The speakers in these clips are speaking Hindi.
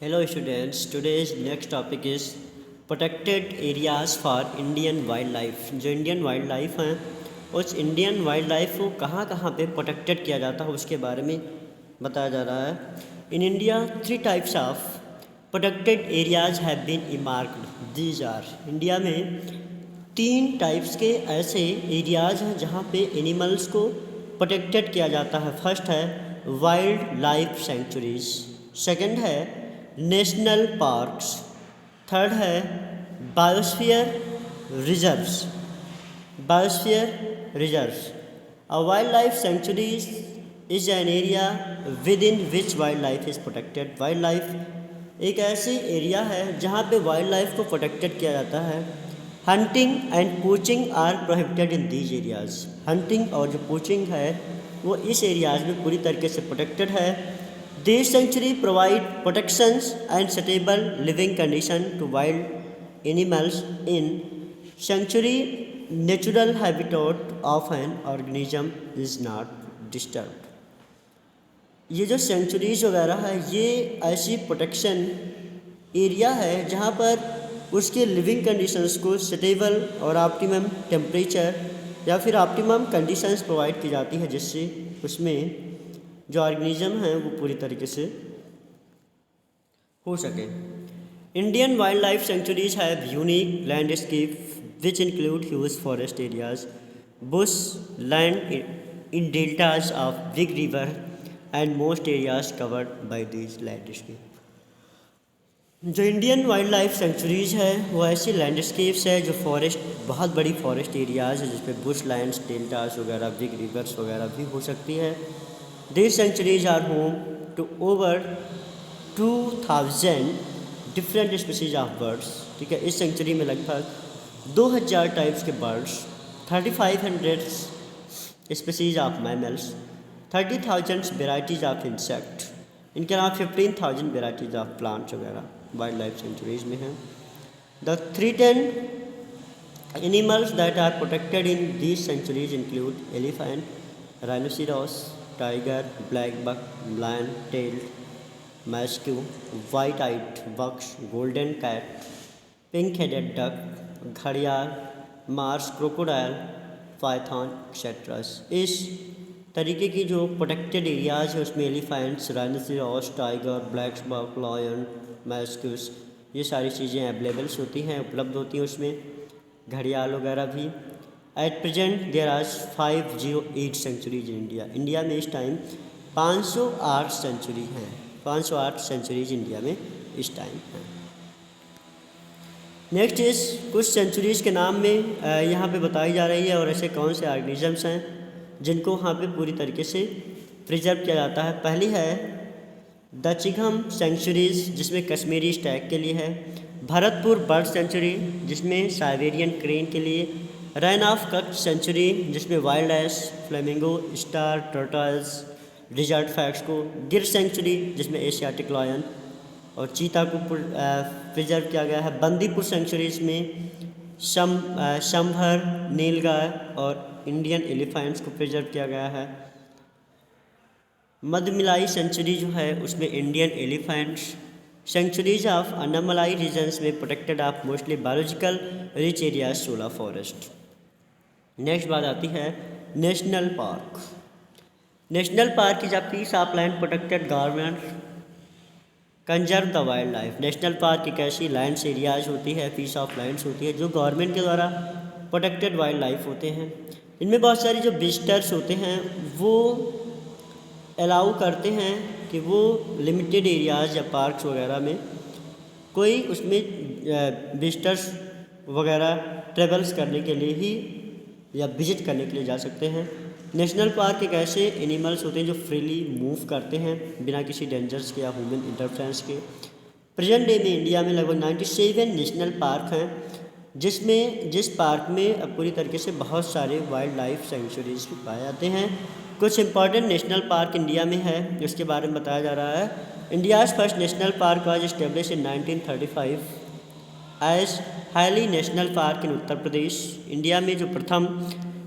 Hello students, today's next topic is protected areas for Indian wildlife। जो इंडियन वाइल्ड लाइफ हैं उस इंडियन वाइल्ड लाइफ को कहाँ कहाँ पे प्रोटेक्टेड किया जाता है उसके बारे में बताया जा रहा है। In India 3 types of protected areas have been earmarked. These are, India में 3 टाइप्स के ऐसे एरियाज हैं जहाँ पे एनिमल्स को प्रोटेक्टेड किया जाता है। फर्स्ट है वाइल्ड लाइफ सेंचुरीज, सेकंड है नेशनल पार्क्स, थर्ड है biosphere reserves. Biosphere reserves, a wild life centuries is an area with in which wild life is protected. Wild life एक ऐसी एरिया है जहाँ पे वाइल्ड लाइफ को प्रोटेक्टेड किया जाता है। Hunting and poaching are prohibited in these areas. Hunting और जो पोचिंग है वो इस एरियाज में पूरी तरीके से प्रोटेक्टेड है। This sanctuary provide protections and suitable living condition to wild animals in sanctuary natural habitat of an organism is not disturbed। ये जो सेंचुरीज वगैरह है ये ऐसी प्रोटेक्शन एरिया है जहाँ पर उसके लिविंग कंडीशंस को सुटेबल और ऑप्टिमम टेम्परेचर या फिर ऑप्टिमम कंडीशंस प्रोवाइड की जाती है जिससे उसमें जो ऑर्गेनिज्म हैं वो पूरी तरीके से हो सके। Indian wild life centuries have unique landscape which include huge forest areas, Bush land in deltas of big river and most areas covered by this landscape. जो इंडियन वाइल्ड लाइफ सेंचुरीज है वो ऐसी लैंडस्केप्स है जो फॉरेस्ट, बहुत बड़ी फॉरेस्ट एरियाज है जिसपे बुश लैंड्स, डेल्टाज वगैरह, बिग रिवर्स वगैरह भी हो सकती है। These sanctuaries are home to over 2000 different species of birds। ठीक है, इस सेंचुरी में लगभग 2000 टाइप्स के birds, 3500 species of mammals, 30,000 varieties of insect, इनके अलावा 15,000 वेराइटीज़ ऑफ प्लांट्स वगैरह वाइल्ड लाइफ सेंचुरीज में हैं। The 310 animals that are protected in these sanctuaries include elephant, rhinoceros, tiger, black buck, lion tailed macaque, white eyed bucks, golden cat, pink headed duck, घड़ियाल, मार्स क्रोकोडाइल, पाइथन एक्सेट्रास। इस तरीके की जो प्रोटेक्टेड एरियाज है उसमें elephants, rhinoceros, tiger, black buck, lion, मैस्क्यूस, ये सारी चीज़ें अवेलेबल्स होती हैं, उपलब्ध होती हैं उसमें, घड़ियाल वगैरह भी। At present there are 508 sanctuaries in India. India में इस टाइम 508 सेंचुरी हैं, 508 सेंचुरीज इंडिया में इस टाइम हैं। नेक्स्ट इस कुछ सेंचुरीज के नाम में यहाँ पे बताई जा रही है और ऐसे कौन से ऑर्गेनिजम्स हैं जिनको वहाँ पे पूरी तरीके से प्रिजर्व किया जाता है। पहली है दचिघम सेंचुरीज जिसमें कश्मीरी स्टैग के लिए है, भरतपुर बर्ड सेंचुरी जिसमें साइबेरियन क्रेन के लिए, रैन ऑफ कच्छ सेंचुरी जिसमें wild ass, flamingo, star turtles, desert fox को, गिर सेंचुरी जिसमें एशियाटिक लायन और चीता को प्रिजर्व किया गया है, बंदीपुर सेंचुरीज में शंभर, नीलगाय और इंडियन एलिफेंट्स को प्रिजर्व किया गया है। मधुमलाई सेंचुरी जो है उसमें Indian elephants, sanctuaries of Anamalai regions में protected of mostly biological rich areas, shola forest. Next बात आती है national park. National park is a piece of land protected government conserve the wild life. National park एक ऐसी लैंड्स एरियाज होती है, पीस ऑफ लैंड्स होती है जो गवर्नमेंट के द्वारा प्रोटेक्टेड वाइल्ड लाइफ होते हैं। इनमें बहुत सारी जो विजिटर्स होते हैं वो अलाउ करते हैं कि वो लिमिटेड एरियाज़ या पार्क्स वगैरह में कोई उसमें विजिटर्स वगैरह ट्रेवल्स करने के लिए ही या विजिट करने के लिए जा सकते हैं। नेशनल पार्क एक ऐसे एनिमल्स होते हैं जो फ्रीली मूव करते हैं बिना किसी डेंजर्स के या ह्यूमन इंटरफेरेंस के। प्रेजेंट डे में इंडिया में लगभग 97 नेशनल पार्क हैं जिस पार्क में अब पूरी तरीके से बहुत सारे वाइल्ड लाइफ सेंचुरीज भी पाए जाते हैं। कुछ इंपॉर्टेंट नेशनल पार्क इंडिया में है जिसके बारे में बताया जा रहा है। India's first national park was establish in 1935 as Hailey national park in Uttar Pradesh. India में जो प्रथम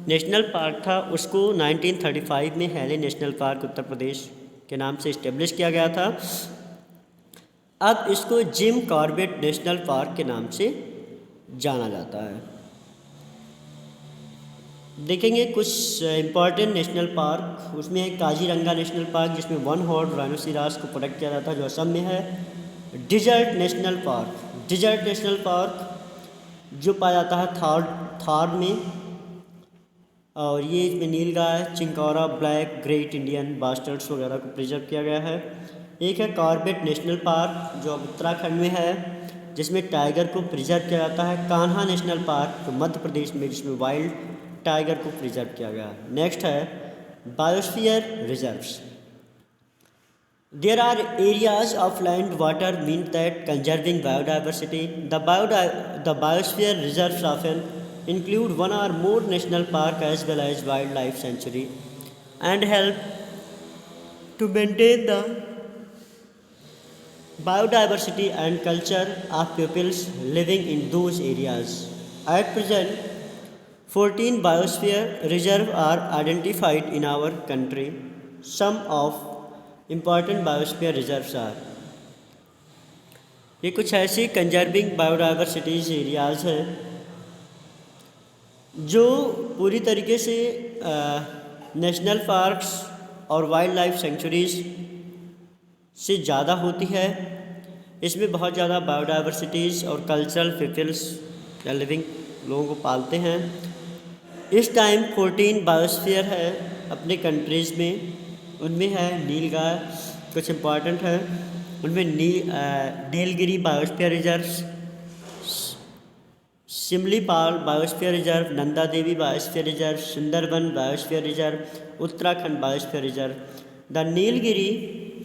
नेशनल पार्क था उसको 1935 में Hailey national park Uttar Pradesh के नाम से इस्टेब्लिश किया गया था। अब इसको जिम कॉर्बेट नेशनल पार्क के नाम से जाना जाता है। देखेंगे कुछ इम्पॉर्टेंट नेशनल पार्क, उसमें है काजीरंगा नेशनल पार्क जिसमें वन हॉर्न राइनोसेरस को प्रोटेक्ट किया जाता है जो असम में है। Desert national park, desert national park जो पाया जाता है थार में, और ये इसमें nilgai, chinkara, black, great Indian bustards वगैरह को प्रिजर्व किया गया है। एक है कॉर्बेट नेशनल पार्क जो उत्तराखंड में है जिसमें टाइगर को प्रिजर्व किया जाता है। कान्हा नेशनल पार्क जो मध्य प्रदेश में जिसमें वाइल्ड टाइगर को प्रिजर्व किया गया है। नेक्स्ट है biosphere reserves. There are areas of land water mean that conserving biodiversity. The biosphere reserves often include one or more national park as well as wildlife sanctuary and help to maintain the biodiversity and culture of peoples living in those areas. At present, 14 biosphere reserves are identified in our country. Some of important biosphere reserves are, ये कुछ ऐसी कंजर्विंग बायोडाइवर्सिटीज़ एरियाज़ हैं जो पूरी तरीके से नेशनल पार्क्स और वाइल्ड लाइफ सेंचुरीज़ से ज़्यादा होती है। इसमें बहुत ज़्यादा बायोडाइवर्सिटीज़ और कल्चरल पीपल्स या लिविंग लोगों को पालते हैं। इस टाइम 14 बायोस्फीयर है अपने कंट्रीज़ में, उनमें है नीलगाय, कुछ इम्पॉर्टेंट है उनमें Nilgiri biosphere reserve, Similipal biosphere reserve, Nanda Devi biosphere reserve, Sundarban biosphere reserve, Uttarakhand biosphere reserve. The Nilgiri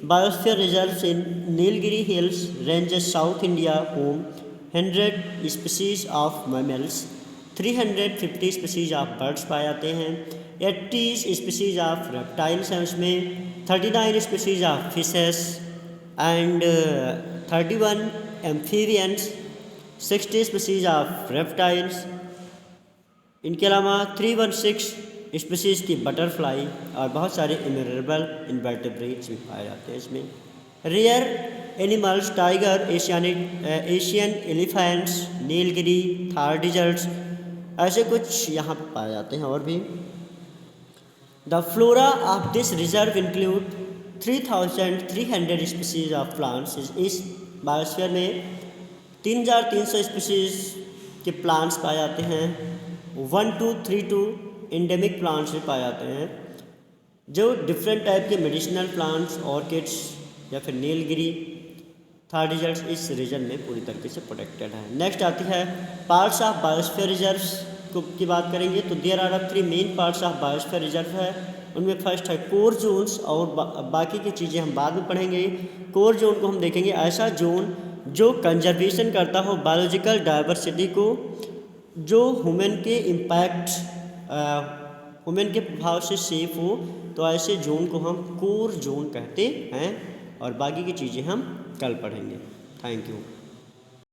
biosphere reserve in Nilgiri hills ranges south India home 100 species of mammals, 350 species of birds पाए जाते हैं, 80 स्पीसीज ऑफ रेप्टाइल्स हैं उसमें, 39 species of fishes and 31 amphibians, 60 species of reptiles. इनके अलावा 316 स्पीसीज की बटरफ्लाई और बहुत सारे इनरेबल इनवर्टेब्रेट्स भी पाए जाते हैं इसमें। Rare animals tiger, Asian elephants, Nilgiri, tahr deserts, ऐसे कुछ यहाँ पर पाए जाते हैं। और भी the flora of this reserve include 3300 species of plants. इस बायोस्फीयर में 3300 स्पीसीज के प्लांट्स पाए जाते हैं। 1232 एंडेमिक प्लांट्स भी पाए जाते हैं जो डिफरेंट टाइप के मेडिसिनल प्लांट्स, ऑर्किड्स या फिर नीलगिरी, थार डिजर्ट्स इस रीजन में पूरी तरीके से प्रोटेक्टेड है। नेक्स्ट आती है पार्ट्स ऑफ बायोस्फीयर रिजर्व्स की बात करेंगे तो there are 3 main parts of biosphere reserve है। उनमें फर्स्ट है कोर जोन्स और बाकी की चीज़ें हम बाद में पढ़ेंगे। कोर जोन को हम देखेंगे ऐसा जोन जो कंजर्वेशन करता हो बायोलॉजिकल डाइवर्सिटी को, जो ह्यूमन के इम्पैक्ट ह्यूमन के प्रभाव से सेफ हो, तो ऐसे जोन को हम कोर जोन कहते हैं और बाकी की चीज़ें हम कल पढ़ेंगे। Thank you.